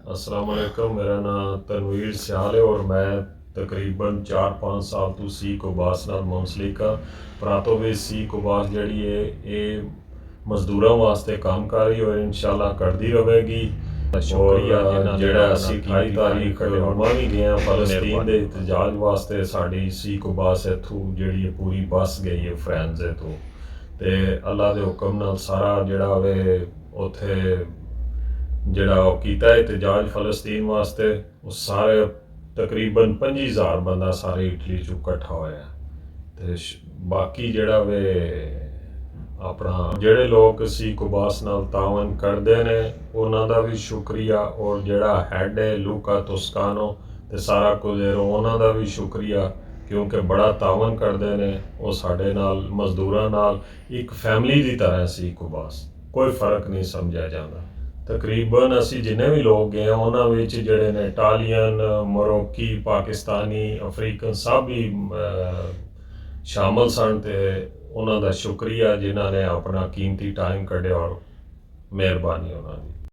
अस्सलाम वालेकुम। मेरा नाम तनवीर सियाल है और मैं तकरीबन 4-5 साल तो सी कोबास नाल मुंसलिक हाँ। परातों भी सी कोबास जड़ी है ये मजदूरों वास्ते काम कर रही और इंशाल्लाह करती रहेगी। शुक्रिया जिहड़ा असी 28 तारीख रोमा भी गए फलस्तीन के एहतजाज वास्ते साड़ी सी कोबास इथों जी पूरी बस गई है फ्रांस तो अल्लाह के हुक्म नाल सारा जिहड़ा वे उत्थे जिहड़ा कीता एहतजाज फलस्तीन वास्ते वो सारे तकरीबन 25,000 बंदा सारे इटली चों इकट्ठा होया ते बाकी जिहड़ा वे अपना जिहड़े लोग सी कोबास नाल तावन करदे ने उन्हां दा भी शुक्रिया और जिहड़ा हैड है लूका तुस्कानो ते सारा कुलेरो उन्हां दा भी शुक्रिया क्योंकि बड़ा तावन करदे ने वो साडे नाल मजदूरां नाल एक फैमिली की तरह सी कोबास कोई फर्क नहीं समझा जाता। तकरीबन असी जिन्ने भी लोग गए उन्हां विच जिहड़े ने इटालियन मरोकी पाकिस्तानी अफ्रीकन सब ही शामिल सन ते उन्हां दा शुक्रिया जिन्हां ने अपना कीमती टाइम कड्ढिया और मेहरबानी उन्हां दी।